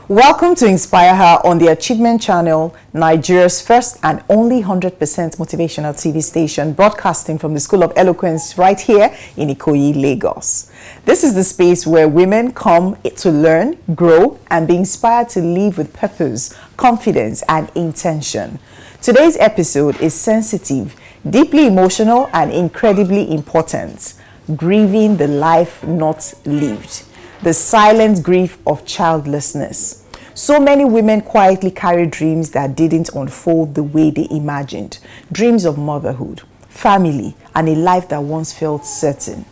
Welcome to Inspire Her on the Achievement Channel, Nigeria's first and only 100% motivational TV station, broadcasting from the School of Eloquence right here in Ikoyi, Lagos. This is the space where women come to learn, grow, and be inspired to live with purpose, confidence, and intention. Today's episode is sensitive, deeply emotional, and incredibly important. Grieving the life not lived. The silent grief of childlessness. So many women quietly carry dreams that didn't unfold the way they imagined. Dreams of motherhood, family, and a life that once felt certain.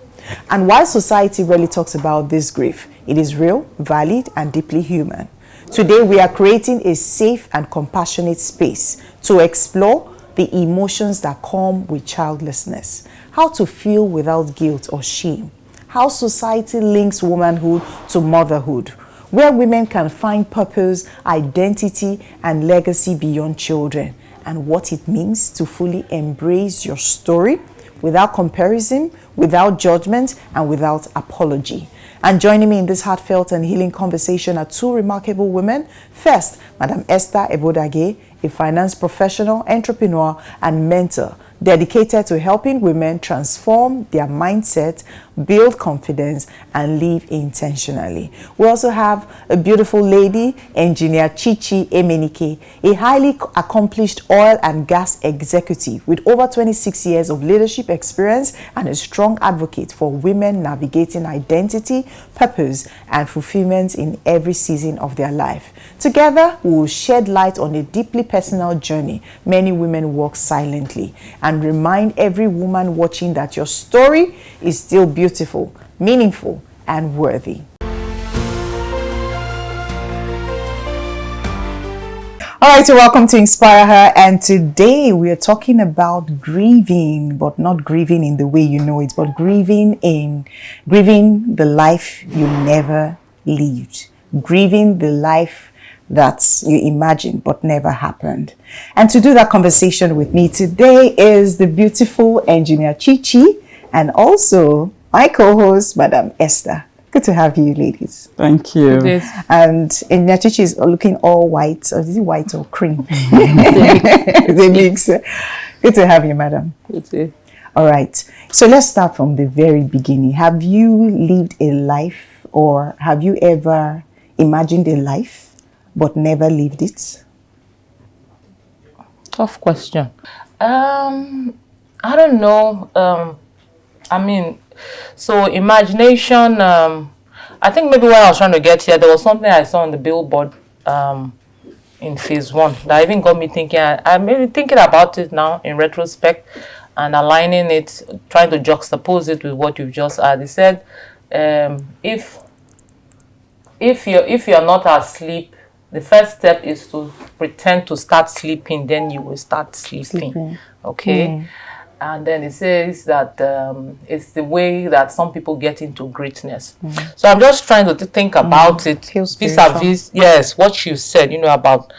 And while society rarely talks about this grief, it is real, valid, and deeply human. Today, we are creating a safe and compassionate space to explore the emotions that come with childlessness, how to feel without guilt or shame, how society links womanhood to motherhood, where women can find purpose, identity, and legacy beyond children, and what it means to fully embrace your story without comparison, without judgment, and without apology. And joining me in this heartfelt and healing conversation are two remarkable women. First, Madam Esther Evbodaghe, a finance professional, entrepreneur, and mentor dedicated to helping women transform their mindset, build confidence, and live intentionally. We also have a beautiful lady, engineer Chichi Emenike, a highly accomplished oil and gas executive with over 26 years of leadership experience and a strong advocate for women navigating identity, purpose, and fulfillment in every season of their life. Together, we will shed light on a deeply personal journey many women walk silently and remind every woman watching that your story is still beautiful, meaningful, and worthy. All right, so welcome to Inspire Her, and today we are talking about grieving, but not grieving in the way you know it, but grieving the life you never lived, grieving the life that you imagined but never happened. And to do that conversation with me today is the beautiful engineer Chichi, and also my co-host, Madam Esther. Good to have you, ladies. Thank you. And engineer Chichi is looking all white, or is it white or cream? The mix. Good to have you, madam. Good. All right. So let's start from the very beginning. Have you lived a life, or have you ever imagined a life but never lived it? Tough question. I don't know. So imagination, I think maybe when I was trying to get here, there was something I saw on the billboard in phase 1 that even got me thinking. I'm maybe thinking about it now in retrospect and aligning it, trying to juxtapose it with what you've just said. They said, if you're not asleep, the first step is to pretend to start sleeping, then you will start sleeping. Okay? And then it says that it's the way that some people get into greatness. So I'm just trying to think about it vis-a-vis, yes, what you said, about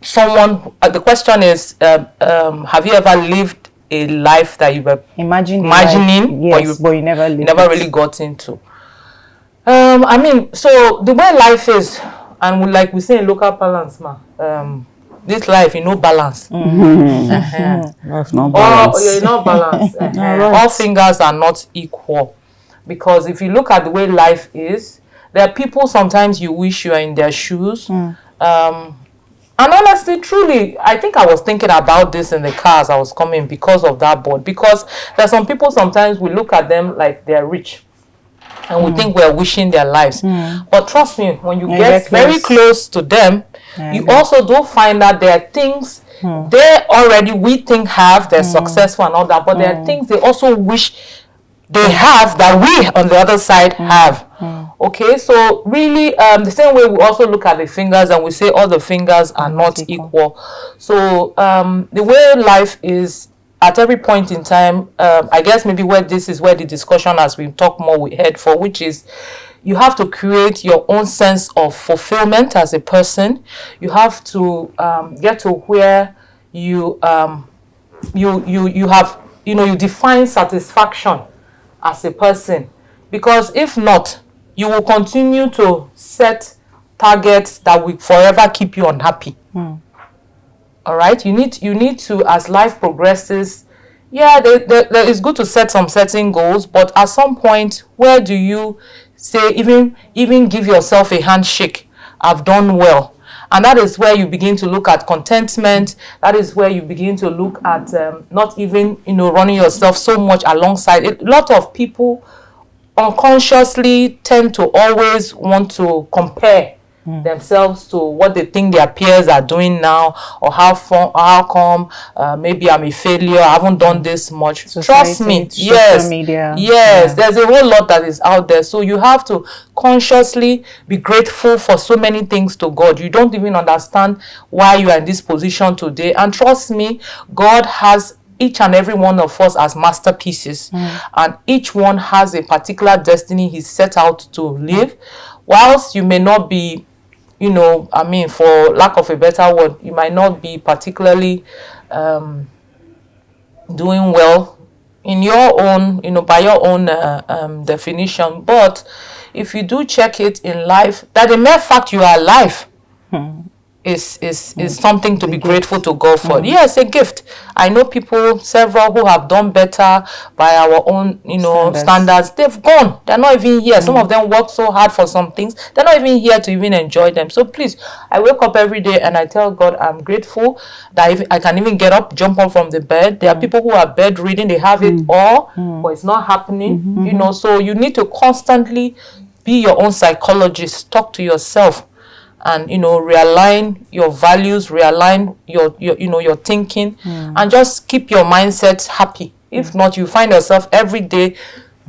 someone. The question is, have you ever lived a life that you were imagining, yes, but you never lived really got into? So the way life is, and like we say in local balance, this life, balance. Life no balance. Not balance. Right. All fingers are not equal. Because if you look at the way life is, there are people sometimes you wish you are in their shoes. And honestly, truly, I think I was thinking about this in the car as I was coming because of that board. Because there are some people sometimes we look at them like they're rich. And we think we're wishing their lives. But trust me, when you get very close to them, you also do find that there are things they already, we think they're successful and all that, but there are things they also wish they have that we on the other side have. Okay, so really, the same way we also look at the fingers and we say all the fingers are not equal. So the way life is, at every point in time, I guess maybe this is where the discussion, as we talk more, we head for, which is you have to create your own sense of fulfillment as a person. You have to get to where you define satisfaction as a person, because if not, you will continue to set targets that will forever keep you unhappy. All right, you need to, as life progresses, yeah, it's good to set some certain goals, but at some point, where do you say, even give yourself a handshake? I've done well. And that is where you begin to look at contentment. That is where you begin to look at not even, running yourself so much alongside it. A lot of people unconsciously tend to always want to compare themselves to what they think their peers are doing now, or how come maybe I'm a failure, I haven't done this much. Society, trust me, social media. yes, there's a whole lot that is out there. So you have to consciously be grateful for so many things to God. You don't even understand why you are in this position today, and trust me, God has each and every one of us as masterpieces, and each one has a particular destiny he's set out to live. Whilst you may not be, for lack of a better word, you might not be particularly doing well in your own, by your own definition. But if you do check it in life, that the mere fact you are alive is something to be grateful to God for. Yes, a gift. I know several who have done better by our own, standards. They've gone. They're not even here. Some of them work so hard for some things. They're not even here to even enjoy them. So please, I wake up every day and I tell God I'm grateful that I can even get up, jump up from the bed. There are people who are bedridden. They have it all, but it's not happening. So you need to constantly be your own psychologist. Talk to yourself. And realign your values, realign your thinking, and just keep your mindset happy. If not, you find yourself every day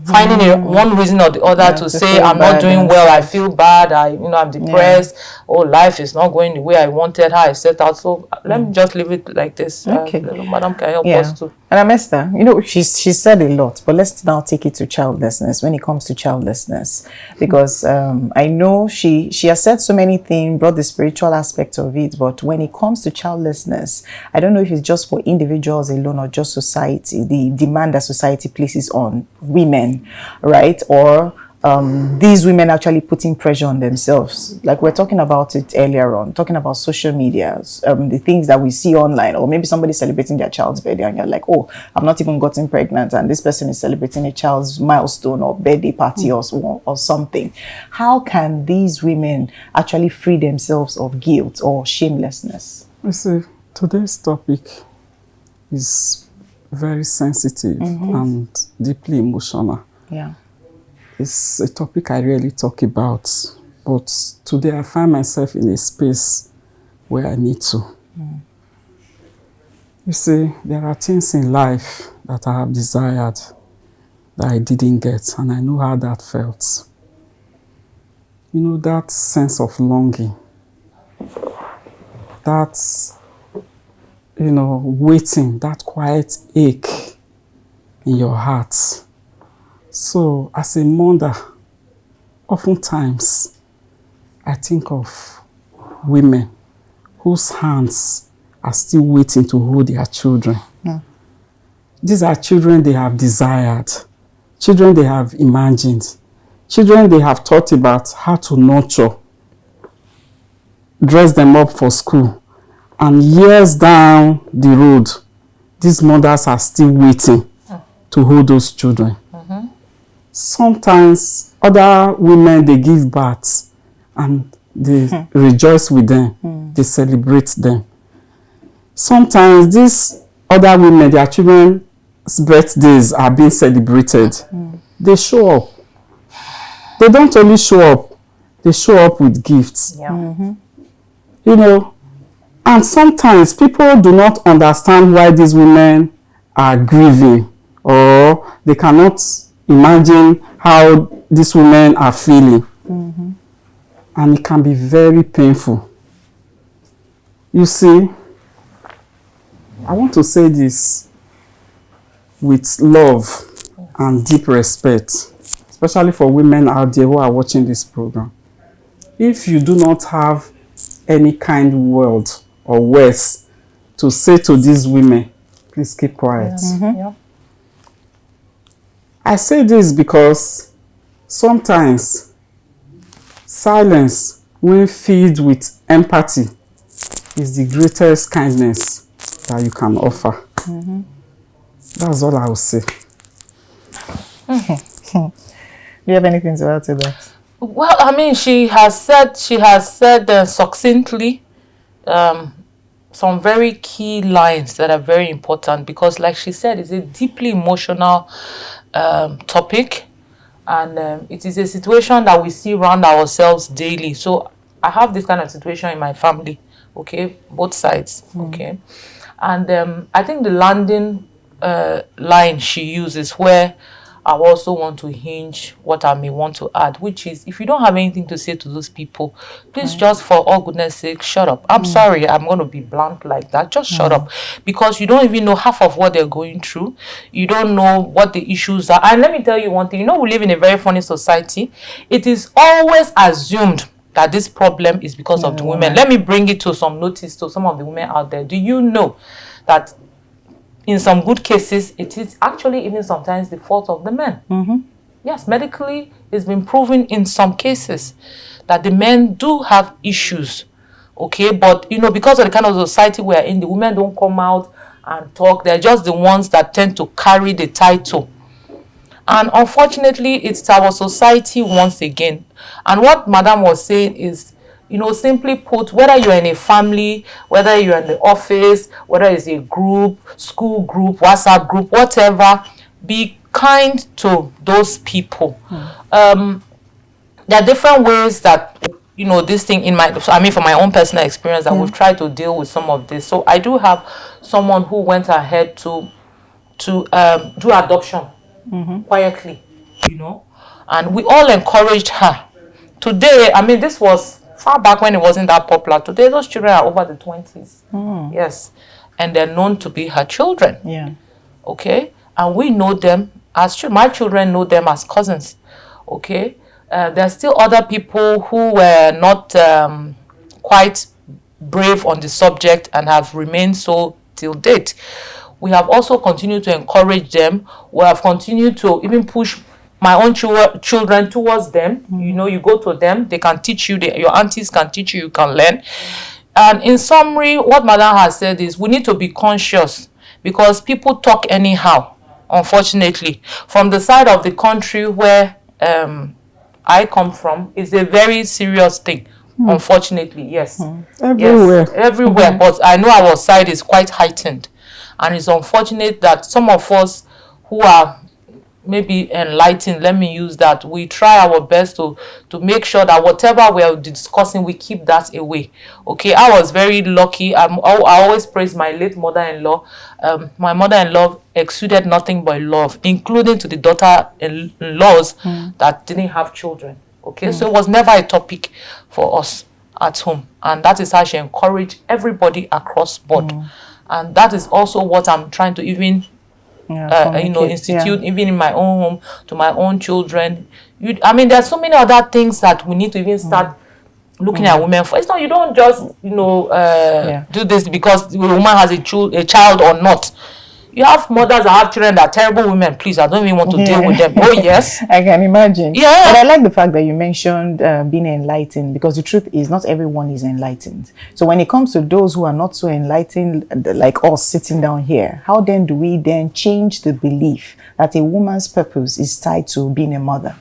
finding one reason or the other to say I'm not doing well, I feel bad, I'm depressed, life is not going the way I wanted, how I set out. So let me just leave it like this. Okay. Madam can help us too. And Esther, she said a lot, but let's now take it to childlessness. When it comes to childlessness, because I know she has said so many things, brought the spiritual aspect of it, but when it comes to childlessness, I don't know if it's just for individuals alone or just society, the demand that society places on women, right? Or these women actually putting pressure on themselves. Like we're talking about it earlier on, talking about social media, the things that we see online, or maybe somebody celebrating their child's birthday and you're like, oh, I've not even gotten pregnant and this person is celebrating a child's milestone or birthday party or something. How can these women actually free themselves of guilt or shamelessness? You see, today's topic is very sensitive and deeply emotional. Yeah. It's a topic I rarely talk about, but today I find myself in a space where I need to. You see, there are things in life that I have desired that I didn't get, and I know how that felt. That sense of longing, that, waiting, that quiet ache in your heart. So, as a mother, oftentimes, I think of women whose hands are still waiting to hold their children. These are children they have desired, children they have imagined, children they have thought about how to nurture, dress them up for school. And years down the road, these mothers are still waiting to hold those children. Sometimes other women, they give birth and they rejoice with them. They celebrate them. Sometimes these other women, their children's birthdays are being celebrated. They show up. They don't only show up, they show up with gifts. And sometimes people do not understand why these women are grieving, or they cannot imagine how these women are feeling. And it can be very painful. You see, I want to say this with love and deep respect, especially for women out there who are watching this program. If you do not have any kind word or words to say to these women, please keep quiet. I say this because sometimes silence when filled with empathy, is the greatest kindness that you can offer. That's all I will say. Do you have anything to add to that? Well, I mean, she has said succinctly some very key lines that are very important, because like she said, it's a deeply emotional topic, and it is a situation that we see around ourselves daily. So I have this kind of situation in my family, okay, both sides, okay, and I think the landing line she uses, where I also want to hinge what I may want to add, which is, if you don't have anything to say to those people, please just, for all goodness sake, shut up. I'm sorry, I'm going to be blunt like that. Just shut up, because you don't even know half of what they're going through. You don't know what the issues are. And let me tell you one thing, we live in a very funny society. It is always assumed that this problem is because of the women. Let me bring it to some notice to some of the women out there. Do you know that in some good cases, it is actually even sometimes the fault of the men? Yes, medically, it's been proven in some cases that the men do have issues, okay? But, because of the kind of society we're in, the women don't come out and talk. They're just the ones that tend to carry the title. And unfortunately, it's our society once again. And what Madam was saying is, simply put, whether you're in a family, whether you're in the office, whether it's a group, school group, WhatsApp group, whatever, be kind to those people. There are different ways that, this thing from my own personal experience, that we've tried to deal with some of this. So I do have someone who went ahead to do adoption quietly, and we all encouraged her. Today, this was far back when it wasn't that popular. Today, those children are over the 20s. Yes. And they're known to be her children. Yeah. Okay? And we know them as my children know them as cousins. Okay? There are still other people who were not quite brave on the subject and have remained so till date. We have also continued to encourage them. We have continued to even push my own children towards them. You go to them, they can teach you, your aunties can teach you, you can learn. And in summary, what Madam has said is, we need to be conscious, because people talk anyhow, unfortunately. From the side of the country where I come from, it's a very serious thing, unfortunately, yes. Everywhere. Yes, everywhere. But I know our side is quite heightened. And it's unfortunate that some of us who are maybe enlightened, let me use that, we try our best to make sure that whatever we are discussing, we keep that away. Okay, I was very lucky. I always praise my late mother-in-law. My mother-in-law exuded nothing but love, including to the daughter-in-laws that didn't have children. Okay, so it was never a topic for us at home, and that is how she encouraged everybody across board. And that is also what I'm trying to even institute, even in my own home, to my own children. There's so many other things that we need to even start looking at women for. It's not, you don't just, do this because the woman has a child or not. You have mothers that have children that are terrible women. Please, I don't even want to deal with them. Oh, yes. I can imagine. Yeah. But I like the fact that you mentioned being enlightened, because the truth is not everyone is enlightened. So when it comes to those who are not so enlightened, like us sitting down here, how then do we then change the belief that a woman's purpose is tied to being a mother?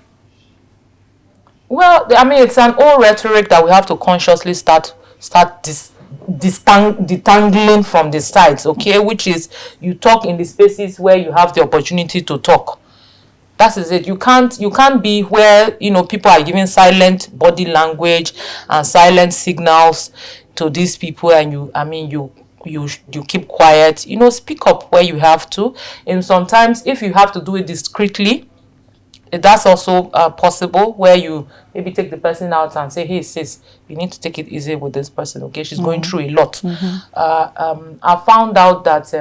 Well, it's an old rhetoric that we have to consciously start detangling from the sides, okay, which is, you talk in the spaces where you have the opportunity to talk. That is it. You can't be where people are giving silent body language and silent signals to these people, and you keep quiet. Speak up where you have to. And sometimes, if you have to do it discreetly, that's also possible, where you maybe take the person out and say, hey sis, you need to take it easy with this person, okay, she's going through a lot. I found out that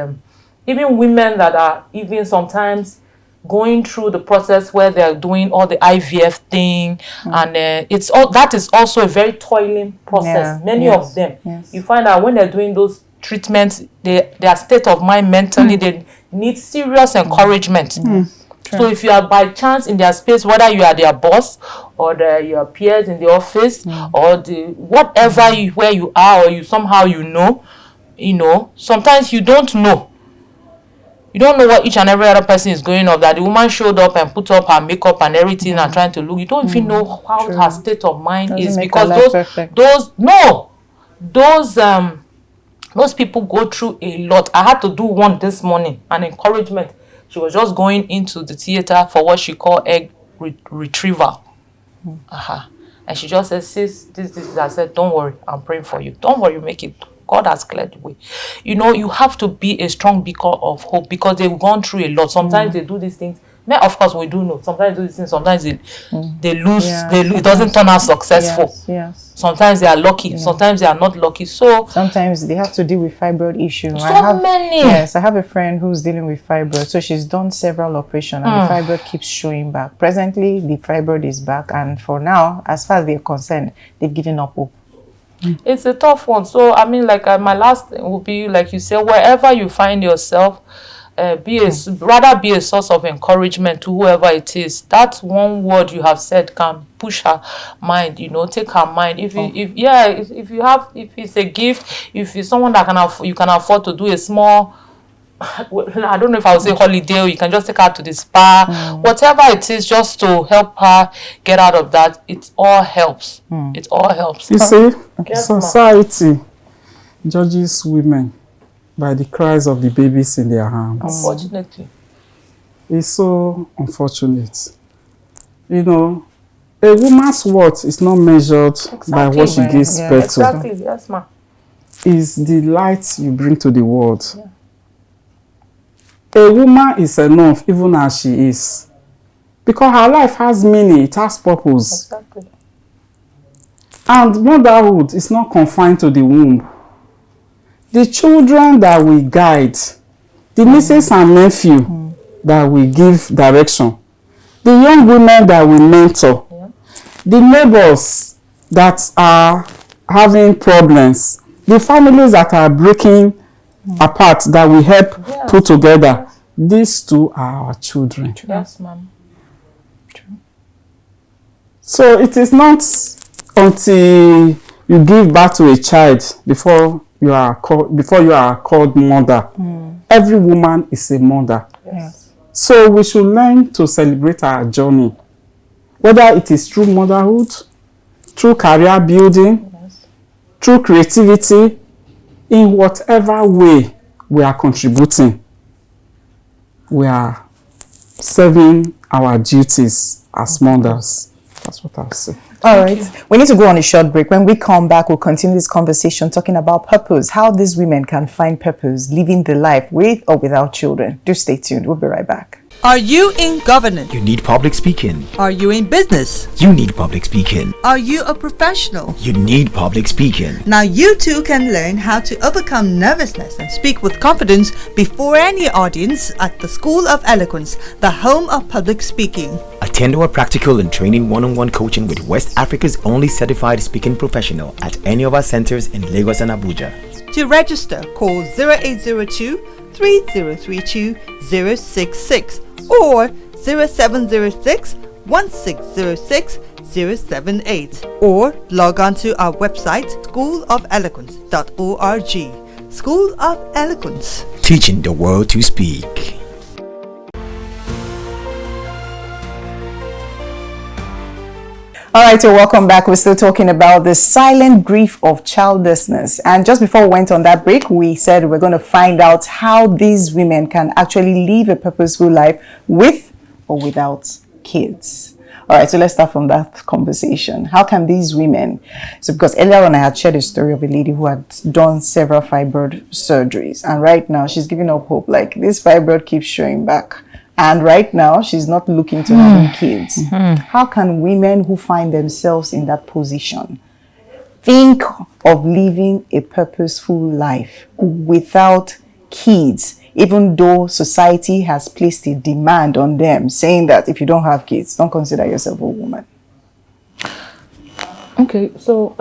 even women that are even sometimes going through the process where they're doing all the IVF thing, and that is also a very toiling process. Many of them, you find out when they're doing those treatments, their state of mind mentally, they need serious encouragement. So if you are by chance in their space, whether you are their boss or your peers in the office or whatever where you are, or you somehow you know, sometimes you don't know. You don't know what each and every other person is going on. That the woman showed up and put up her makeup and everything and trying to look. You don't even know how her state of mind is, because those people go through a lot. I had to do one this morning, an encouragement. She was just going into the theater for what she called egg retrieval. And she just said, sis, this. I said, don't worry, I'm praying for you. Don't worry, make it. God has cleared the way. You know, you have to be a strong beacon of hope, because they've gone through a lot. Sometimes they do these things. Of course, we do know. Sometimes they do these things. Sometimes they lose. It doesn't turn out successful. Yes. Sometimes they are lucky. Sometimes they are not lucky. So sometimes they have to deal with fibroid issues. Many. Yes, I have a friend who's dealing with fibroid. So she's done several operations, and the fibroid keeps showing back. Presently, the fibroid is back, and for now, as far as they're concerned, they've given up hope. It's a tough one. So I mean, like my last thing would be, like you said, wherever you find yourself, rather be a source of encouragement to whoever it is. That one word you have said can push her mind, take her mind. If it's a gift, if it's someone that you can afford to do a small, I don't know if I would say holiday, or you can just take her to the spa, whatever it is, just to help her get out of that. It all helps. It all helps. You see, society judges women by the cries of the babies in their arms. Unfortunately. It's so unfortunate. A woman's worth is not measured by what she gives birth to. Exactly, yes, ma'am. It's the light you bring to the world. Yeah. A woman is enough even as she is, because her life has meaning, it has purpose. Exactly. And motherhood is not confined to the womb. The children that we guide, the nieces and nephews that we give direction, the young women that we mentor, the neighbors that are having problems, the families that are breaking apart that we help put together, these two are our children. Yes, ma'am. True. So it is not until you give birth to a child before you are called mother. Every woman is a mother. Yes. So we should learn to celebrate our journey, whether it is through motherhood, through career building, through creativity, in whatever way we are contributing, we are serving our duties as mothers. That's what I'll say. All right. We need to go on a short break. When we come back, we'll continue this conversation talking about purpose, how these women can find purpose, living the life with or without children. Do stay tuned. We'll be right back. Are you in governance? You need public speaking. Are you in business? You need public speaking. Are you a professional? You need public speaking. Now you too can learn how to overcome nervousness and speak with confidence before any audience at the School of Eloquence, the home of public speaking. Attend our practical and training one-on-one coaching with West Africa's only certified speaking professional at any of our centers in Lagos and Abuja. To register, call 0802 3032 066 or 0706 1606 078, or log on to our website schoolofeloquence.org. School of Eloquence, teaching the world to speak. All right, so welcome back. We're still talking about the silent grief of childlessness. And just before we went on that break, we said we're going to find out how these women can actually live a purposeful life with or without kids. All right, so let's start from that conversation. How can these women, because earlier on I had shared a story of a lady who had done several fibroid surgeries, and right now she's giving up hope. Like, this fibroid keeps showing back. And right now, she's not looking to having kids. How can women who find themselves in that position think of living a purposeful life without kids, even though society has placed a demand on them, saying that if you don't have kids, don't consider yourself a woman? Okay, so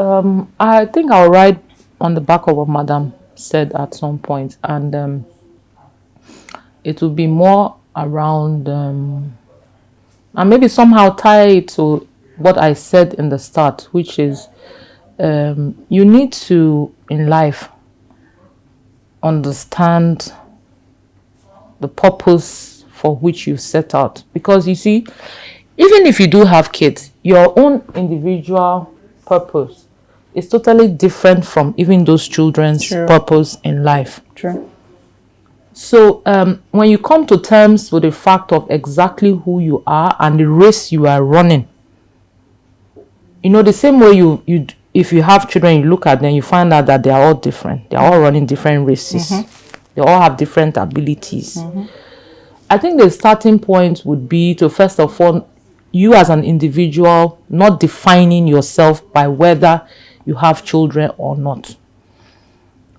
I think I'll write on the back of what Madam said at some point, and it will be more around, and maybe somehow tie it to what I said in the start, which is you need to, in life, understand the purpose for which you set out. Because you see, even if you do have kids, your own individual purpose is totally different from even those children's purpose in life. True. So when you come to terms with the fact of exactly who you are and the race you are running, you know, the same way you if you have children, you look at them, you find out that they are all different. They are all running different races. They all have different abilities. I think the starting point would be to, first of all, you as an individual not defining yourself by whether you have children or not.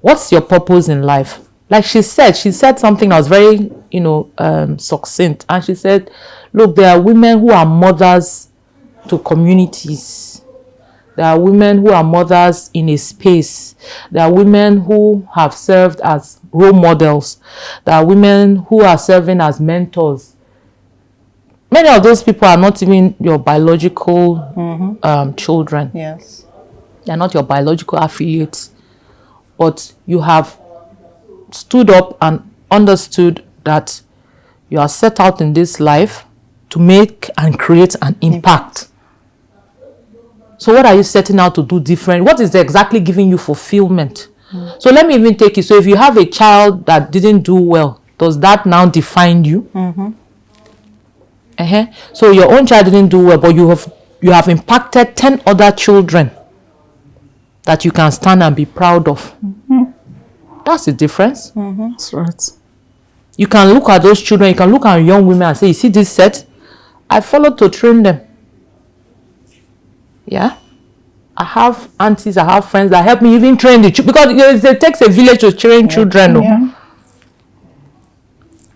What's your purpose in life? Like she said something that was very, succinct. And she said, look, there are women who are mothers to communities. There are women who are mothers in a space. There are women who have served as role models. There are women who are serving as mentors. Many of those people are not even your biological children. Yes. They are not your biological affiliates. But you have stood up and understood that you are set out in this life to make and create an impact. So what are you setting out to do different? What is exactly giving you fulfillment? So let me even take it. So if you have a child that didn't do well, does that now define you? So your own child didn't do well, but you have impacted 10 other children that you can stand and be proud of. That's the difference. That's right. You can look at those children, you can look at young women and say, you see this set? I followed to train them. Yeah. I have aunties, I have friends that help me even train the children, because it takes a village to train children.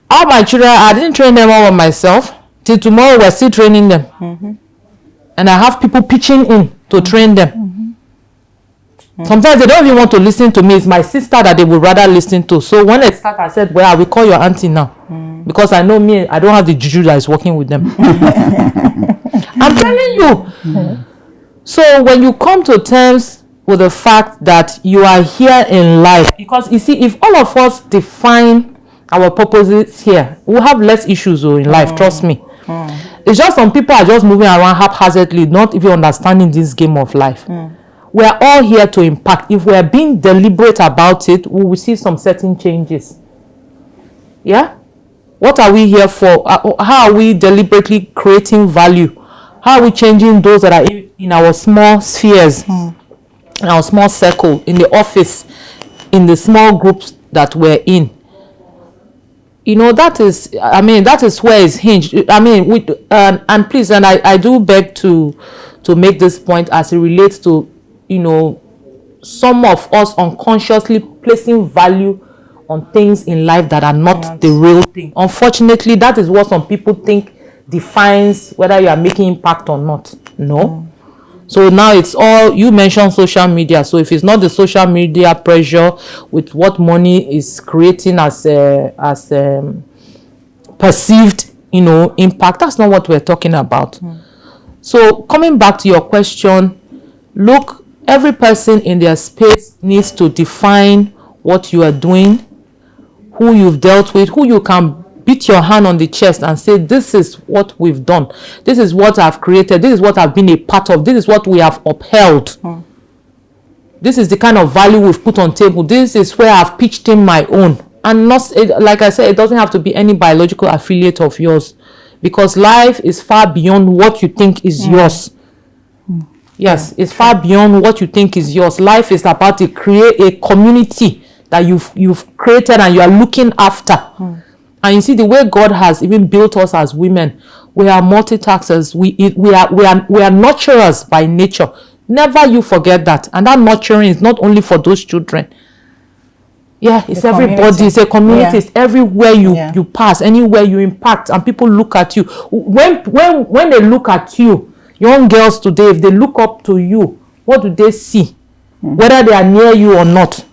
All my children, I didn't train them all by myself. Till tomorrow, we're still training them. And I have people pitching in to train them. Sometimes they don't even want to listen to me. It's my sister that they would rather listen to. So when they start, I said, well, I will call your auntie now. Because I know me, I don't have the juju that is working with them. I'm telling you. So when you come to terms with the fact that you are here in life, because you see, if all of us define our purposes here, we'll have less issues in life, trust me. It's just some people are just moving around haphazardly, not even understanding this game of life. We are all here to impact. If we are being deliberate about it, we will see some certain changes. Yeah? What are we here for? How are we deliberately creating value? How are we changing those that are in our small spheres, in our small circle, in the office, in the small groups that we're in? That is where it's hinged. And please, and I do beg to make this point as it relates to, some of us unconsciously placing value on things in life that are not the real thing. Unfortunately, that is what some people think defines whether you are making impact or not. No. So now it's all, you mentioned social media. So if it's not the social media pressure with what money is creating as perceived, impact, that's not what we're talking about. So coming back to your question, look, every person in their space needs to define what you are doing, who you've dealt with, who you can beat your hand on the chest and say, this is what we've done. This is what I've created. This is what I've been a part of. This is what we have upheld. This is the kind of value we've put on table. This is where I've pitched in my own. And not, like I said, it doesn't have to be any biological affiliate of yours, because life is far beyond what you think is yours. Yes, it's far beyond what you think is yours. Life is about to create a community that you've created and you are looking after. And you see, the way God has even built us as women, we are multitaskers. We are nurturers by nature. Never you forget that. And that nurturing is not only for those children. Yeah, it's everybody. It's a community. It's everywhere you pass, anywhere you impact, and people look at you. When they look at you, young girls today, if they look up to you, what do they see? Whether they are near you or not.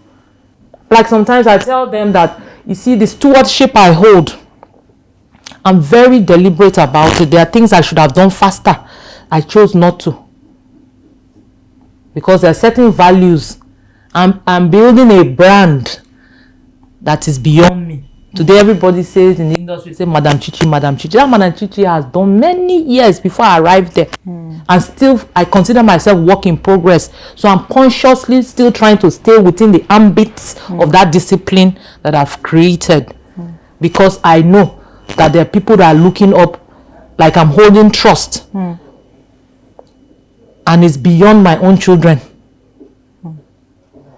Like sometimes I tell them that, you see, the stewardship I hold I'm very deliberate about it. There are things I should have done faster. I chose not to. Because there are certain values. I'm building a brand that is beyond me. Today everybody says in the industry, say Madam Chichi, Madam Chichi. That Madam Chichi has done many years before I arrived there. And still I consider myself work in progress. So I'm consciously still trying to stay within the ambit of that discipline that I've created. Because I know that there are people that are looking up, like I'm holding trust. And it's beyond my own children.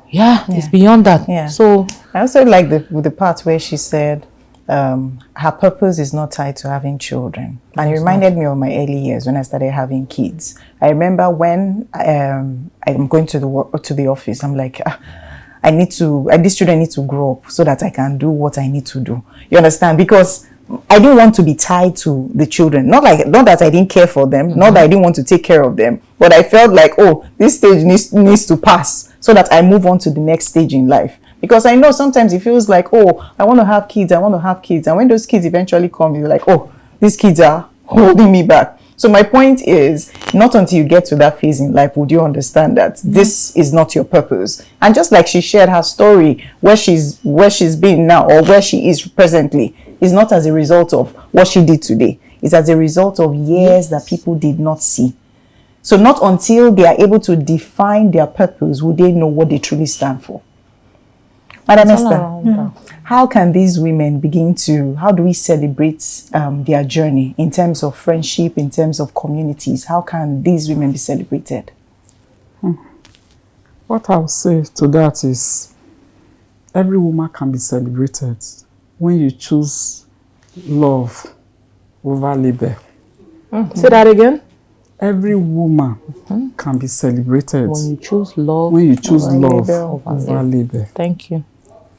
Yeah, it's beyond that. Yeah. So I also like the part where she said her purpose is not tied to having children. And it reminded me of my early years when I started having kids. I remember when I'm going to the office, I'm like, these children need to grow up so that I can do what I need to do. You understand? Because I didn't want to be tied to the children. Not that I didn't care for them, not that I didn't want to take care of them, but I felt like, oh, this stage needs to pass so that I move on to the next stage in life. Because I know sometimes it feels like, oh, I want to have kids. And when those kids eventually come, you're like, oh, these kids are holding me back. So my point is, not until you get to that phase in life would you understand that this is not your purpose. And just like she shared her story, where she's been now or where she is presently, is not as a result of what she did today. It's as a result of years that people did not see. So not until they are able to define their purpose will they know what they truly stand for. Madam Esther, how can these women how do we celebrate their journey in terms of friendship, in terms of communities? How can these women be celebrated? What I would say to that is, every woman can be celebrated when you choose love over labor. Say that again. Every woman can be celebrated When you choose love. over labor. Thank you.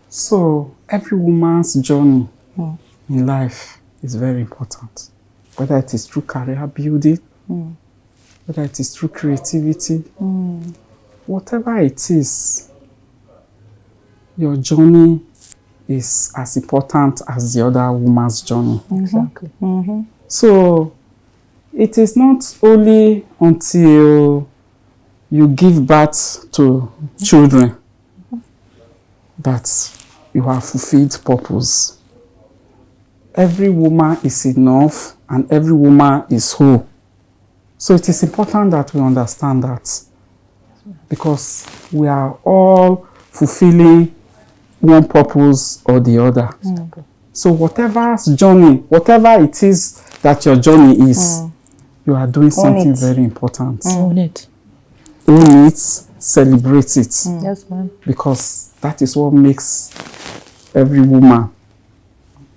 So every woman's journey in life is very important. Whether it is through career building, whether it is through creativity, whatever it is, your journey is as important as the other woman's journey. Exactly. So it is not only until you give birth to children that you have fulfilled purpose. Every woman is enough and every woman is whole. So it is important that we understand that, because we are all fulfilling one purpose or the other. So whatever it is that your journey is, you are doing something very important. Own it. Own it, celebrate it. Yes, ma'am. Because that is what makes every woman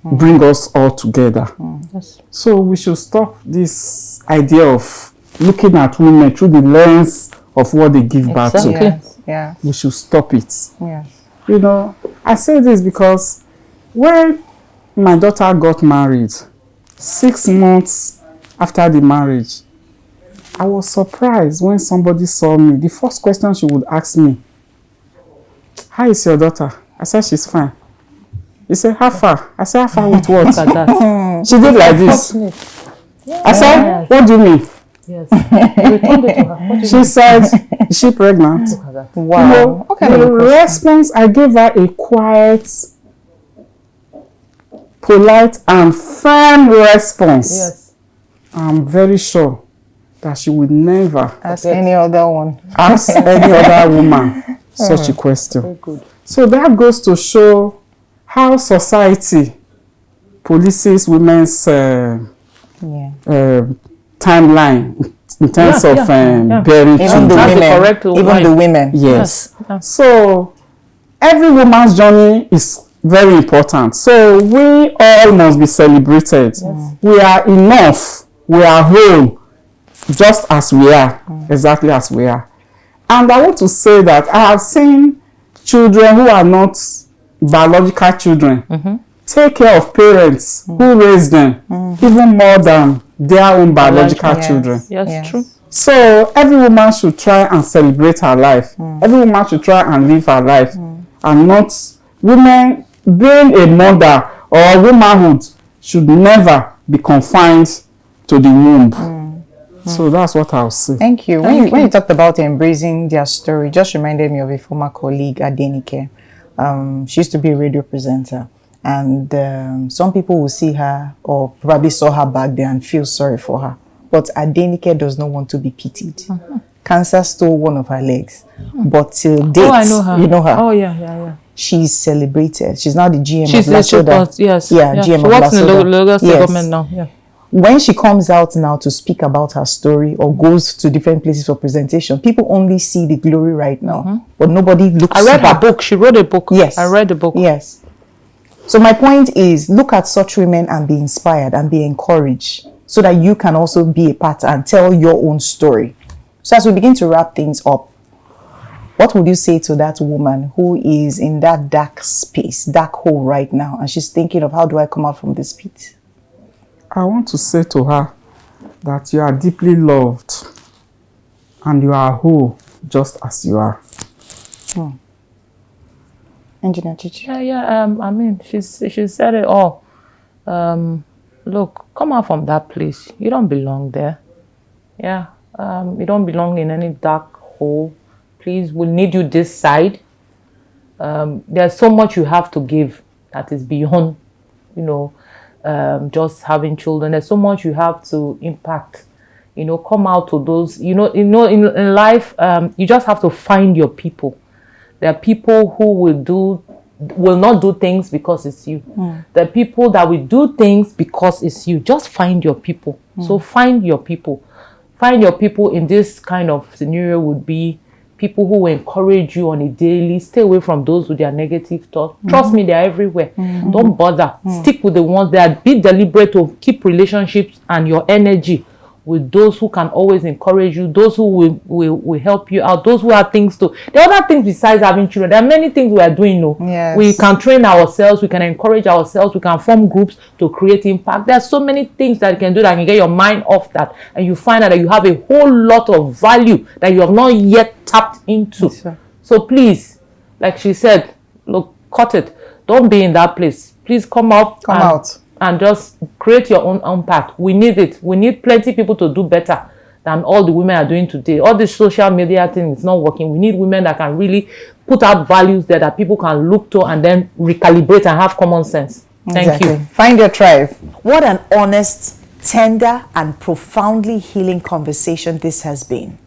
bring us all together. Yes. So we should stop this idea of looking at women through the lens of what they give birth to. Exactly. Yeah. We should stop it. Yes. You know, I say this because when my daughter got married, 6 months after the marriage, I was surprised when somebody saw me. The first question she would ask me, "How is your daughter?" I said, "She's fine." He said, "How far?" I said, "How far with what?" Look at that. She did like this. I said, "What do you mean?" Yes. You returned it to her. What do you She said, "Is she pregnant?" Look at that. Wow. You know, the response, I gave her a quiet, polite, and firm response. Yes. I'm very sure that she would never Ask any other one. ask any other woman such a question. Very good. So that goes to show how society polices women's timeline in terms of bearing Even the children. women. correct Even wife. the women. Yes. Yes. So every woman's journey is very important. So we all must be celebrated. We are enough. We are whole, just as we are, exactly as we are. And I want to say that I have seen children who are not biological children take care of parents who raised them even more than their own biological children. Yes, true. So every woman should try and celebrate her life. Every woman should try and live her life, and not women being a mother or womanhood should never be confined to the womb. So that's what I'll say. Thank you. When you talked about embracing their story, just reminded me of a former colleague, Emenike. She used to be a radio presenter. And some people will see her or probably saw her back there and feel sorry for her. But Emenike does not want to be pitied. Cancer stole one of her legs. But till date, I know her. You know her. Oh, yeah. She's celebrated. She's now the GM She's of Lasoda. Yes. Yeah, GM she of works in the Lasoda. Lagos State Yes. government now. Yeah. When she comes out now to speak about her story or goes to different places for presentation, people only see the glory right now. But nobody looks I read back. her book. She wrote a book. Yes. I read the book. Yes. So my point is, look at such women and be inspired and be encouraged so that you can also be a part and tell your own story. So as we begin to wrap things up, what would you say to that woman who is in that dark space, dark hole right now, and she's thinking of how do I come out from this pit? I want to say to her that you are deeply loved and you are whole just as you are. Engineer Chichi. Yeah. I mean, she said it all. Look, come out from that place. You don't belong there. Yeah. You don't belong in any dark hole. Please, we'll need you this side. There's so much you have to give that is beyond, just having children. There's so much you have to impact. Come out to those. In life, you just have to find your people. There are people who will not do things because it's you. There are people that will do things because it's you. Just find your people. So find your people. Find your people in this kind of scenario would be people who will encourage you on a daily. Stay away from those with their negative thoughts. Trust me, they're everywhere. Don't bother. Stick with the ones that be deliberate to keep relationships and your energy with those who can always encourage you, those who will help you out, those who have things to. There are other things besides having children. There are many things we are doing now. Yes. We can train ourselves, we can encourage ourselves, we can form groups to create impact. There are so many things that you can do that can get your mind off that, and you find out that you have a whole lot of value that you have not yet tapped into. Yes, sir. So please, like she said, look, cut it. Don't be in that place. Please come out. And just create your own impact. We need it. We need plenty of people to do better than all the women are doing today. All this social media thing is not working. We need women that can really put out values there that people can look to and then recalibrate and have common sense. Thank you. Find your tribe. What an honest, tender, and profoundly healing conversation this has been.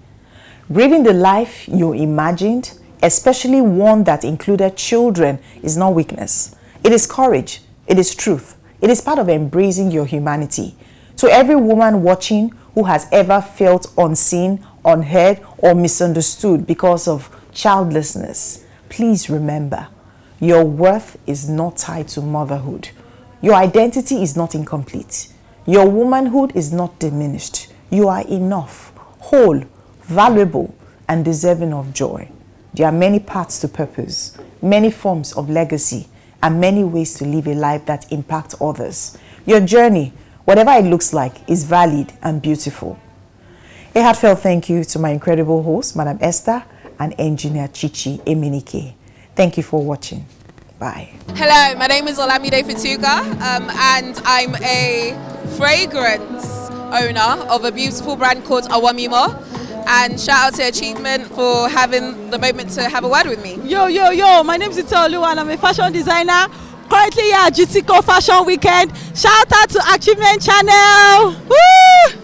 Grieving the life you imagined, especially one that included children, is not weakness. It is courage. It is truth. It is part of embracing your humanity. To every woman watching who has ever felt unseen, unheard, or misunderstood because of childlessness, please remember, your worth is not tied to motherhood. Your identity is not incomplete. Your womanhood is not diminished. You are enough, whole, valuable, and deserving of joy. There are many paths to purpose, many forms of legacy, and many ways to live a life that impacts others. Your journey, whatever it looks like, is valid and beautiful. A heartfelt thank you to my incredible host, Madam Esther, and engineer Chichi Emenike. Thank you for watching. Bye. Hello, my name is Olamide Fatuga, and I'm a fragrance owner of a beautiful brand called Awamimo. And shout out to Achievement for having the moment to have a word with me. Yo, my name is Itolu and I'm a fashion designer. Currently here at GTCO Fashion Weekend. Shout out to Achievement Channel. Woo!